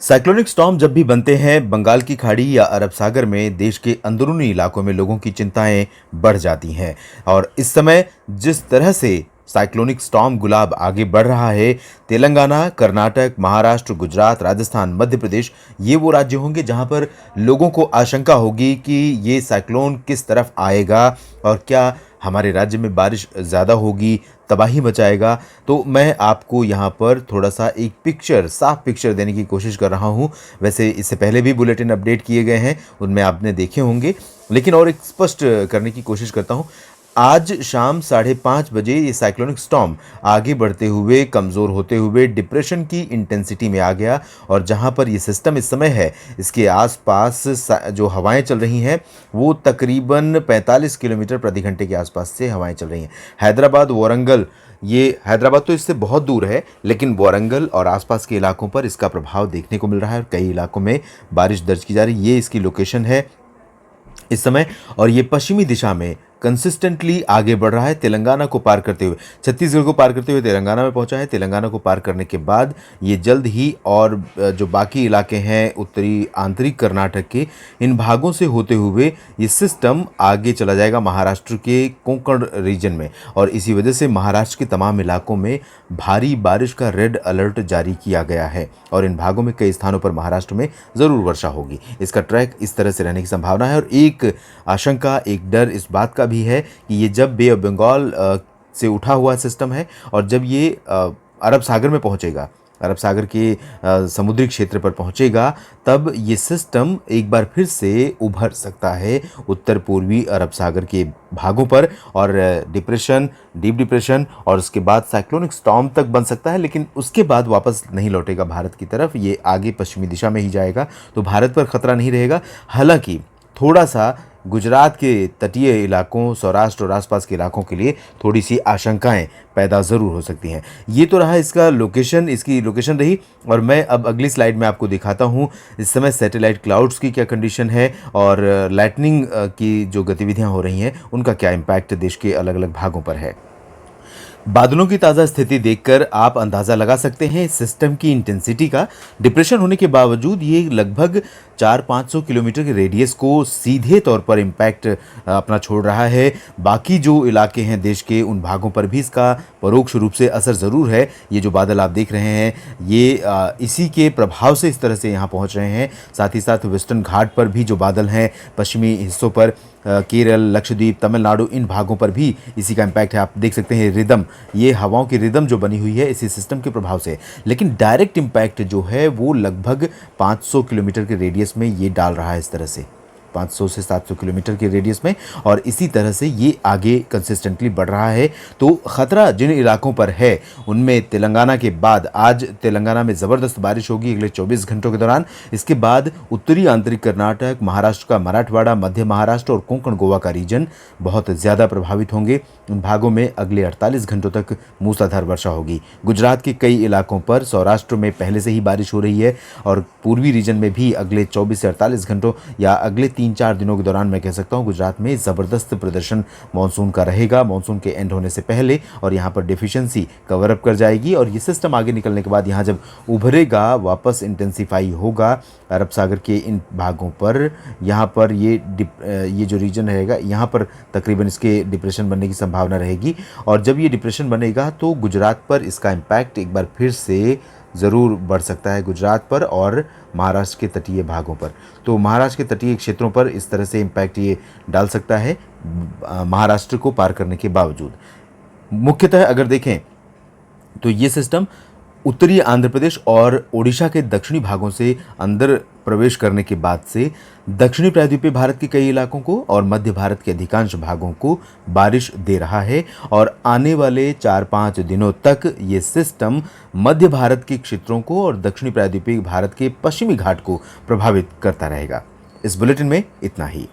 Cyclonic storm जब भी बनते हैं बंगाल की खाड़ी या अरब सागर में देश के अंदरूनी इलाकों में लोगों की चिंताएं बढ़ जाती हैं। और इस समय जिस तरह से साइक्लोनिक स्टॉर्म गुलाब आगे बढ़ रहा है, तेलंगाना, कर्नाटक, महाराष्ट्र, गुजरात, राजस्थान, मध्य प्रदेश, ये वो राज्य होंगे जहां पर लोगों को आशंका होगी कि ये साइक्लोन किस तरफ आएगा और क्या हमारे राज्य में बारिश ज़्यादा होगी, तबाही मचाएगा। तो मैं आपको यहाँ पर थोड़ा-सा एक साफ पिक्चर देने की कोशिश कर रहा हूँ। वैसे इससे पहले भी बुलेटिन अपडेट किए गए हैं, उनमें आपने देखे होंगे, लेकिन और एक स्पष्ट करने की कोशिश करता हूँ। आज शाम 5:30 बजे ये साइक्लोनिक स्टॉर्म आगे बढ़ते हुए, कमज़ोर होते हुए डिप्रेशन की इंटेंसिटी में आ गया और जहाँ पर ये सिस्टम इस समय है, इसके आसपास जो हवाएं चल रही हैं, वो तकरीबन 45 किलोमीटर प्रति घंटे के आसपास से हवाएं चल रही हैं। हैदराबाद, वारंगल, ये हैदराबाद तो इससे बहुत दूर है, लेकिन वारंगल और आसपास के इलाकों पर इसका प्रभाव देखने को मिल रहा है और कई इलाकों में बारिश दर्ज की जा रही है। ये इसकी लोकेशन है इस समय, और ये पश्चिमी दिशा में कंसिस्टेंटली आगे बढ़ रहा है, तेलंगाना को पार करते हुए, छत्तीसगढ़ को पार करते हुए तेलंगाना में पहुंचा है। तेलंगाना को पार करने के बाद ये जल्द ही और जो बाकी इलाके हैं उत्तरी आंतरिक कर्नाटक के, इन भागों से होते हुए ये सिस्टम आगे चला जाएगा महाराष्ट्र के कोंकण रीजन में, और इसी वजह से महाराष्ट्र के तमाम इलाकों में भारी बारिश का रेड अलर्ट जारी किया गया है और इन भागों में कई स्थानों पर महाराष्ट्र में ज़रूर वर्षा होगी। इसका ट्रैक इस तरह से रहने की संभावना है और एक आशंका, एक डर इस बात का भी है कि ये जब बे ऑफ बंगाल से उठा हुआ सिस्टम है और जब ये अरब सागर में पहुंचेगा, अरब सागर के समुद्री क्षेत्र पर पहुंचेगा, तब ये सिस्टम एक बार फिर से उभर सकता है उत्तर पूर्वी अरब सागर के भागों पर और डिप्रेशन, डीप डिप्रेशन और उसके बाद साइक्लोनिक स्टॉर्म तक बन सकता है, लेकिन उसके बाद वापस नहीं लौटेगा भारत की तरफ। ये आगे पश्चिमी दिशा में ही जाएगा, तो भारत पर खतरा नहीं रहेगा। हालांकि थोड़ा सा गुजरात के तटीय इलाकों, सौराष्ट्र और आसपास के इलाकों के लिए थोड़ी सी आशंकाएं पैदा ज़रूर हो सकती हैं। ये तो रहा इसका लोकेशन, इसकी लोकेशन रही, और मैं अब अगली स्लाइड में आपको दिखाता हूँ इस समय सैटेलाइट क्लाउड्स की क्या कंडीशन है और लाइटनिंग की जो गतिविधियाँ हो रही हैं उनका क्या इम्पैक्ट देश के अलग अलग भागों पर है। बादलों की ताज़ा स्थिति देखकर आप अंदाज़ा लगा सकते हैं सिस्टम की इंटेंसिटी का। डिप्रेशन होने के बावजूद ये लगभग 400-500 किलोमीटर के रेडियस को सीधे तौर पर इम्पैक्ट अपना छोड़ रहा है। बाकी जो इलाके हैं देश के, उन भागों पर भी इसका परोक्ष रूप से असर ज़रूर है। ये जो बादल आप देख रहे हैं, ये इसी के प्रभाव से इस तरह से यहाँ पहुँच रहे हैं। साथ ही साथ वेस्टर्न घाट पर भी जो बादल हैं, पश्चिमी हिस्सों पर, केरल, लक्षद्वीप, तमिलनाडु, इन भागों पर भी इसी का इम्पैक्ट है। आप देख सकते हैं रिदम, ये हवाओं की रिदम जो बनी हुई है इसी सिस्टम के प्रभाव से, लेकिन डायरेक्ट इम्पैक्ट जो है वो लगभग 500 किलोमीटर के रेडियस में ये डाल रहा है, इस तरह से 500 से 700 किलोमीटर के रेडियस में, और इसी तरह से ये आगे कंसिस्टेंटली बढ़ रहा है। तो ख़तरा जिन इलाकों पर है उनमें तेलंगाना के बाद आज तेलंगाना में ज़बरदस्त बारिश होगी अगले 24 घंटों के दौरान। इसके बाद उत्तरी आंतरिक कर्नाटक, महाराष्ट्र का मराठवाड़ा, मध्य महाराष्ट्र और कोंकण गोवा का रीजन बहुत ज़्यादा प्रभावित होंगे। इन भागों में अगले 48 घंटों तक मूसलाधार वर्षा होगी। गुजरात के कई इलाकों पर, सौराष्ट्र में पहले से ही बारिश हो रही है और पूर्वी रीजन में भी अगले 24 से 48 घंटों या अगले 3-4 दिनों के दौरान मैं कह सकता हूँ गुजरात में ज़बरदस्त प्रदर्शन मानसून का रहेगा, मानसून के एंड होने से पहले, और यहाँ पर डेफिशिएंसी कवर अप कर जाएगी और ये सिस्टम आगे निकलने के बाद यहाँ जब उभरेगा, वापस इंटेंसीफाई होगा अरब सागर के इन भागों पर, यहाँ पर ये जो रीजन रहेगा यहाँ पर तकरीबन इसके डिप्रेशन बनने की संभावना रहेगी। और जब ये डिप्रेशन बनेगा तो गुजरात पर इसका इम्पैक्ट एक बार फिर से ज़रूर बढ़ सकता है, गुजरात पर और महाराष्ट्र के तटीय भागों पर। तो महाराष्ट्र के तटीय क्षेत्रों पर इस तरह से इम्पैक्ट ये डाल सकता है महाराष्ट्र को पार करने के बावजूद। मुख्यतः अगर देखें तो ये सिस्टम उत्तरी आंध्र प्रदेश और ओडिशा के दक्षिणी भागों से अंदर प्रवेश करने के बाद से दक्षिणी प्रायद्वीपीय भारत के कई इलाकों को और मध्य भारत के अधिकांश भागों को बारिश दे रहा है, और आने वाले 4-5 दिनों तक ये सिस्टम मध्य भारत के क्षेत्रों को और दक्षिणी प्रायद्वीपीय भारत के पश्चिमी घाट को प्रभावित करता रहेगा। इस बुलेटिन में इतना ही।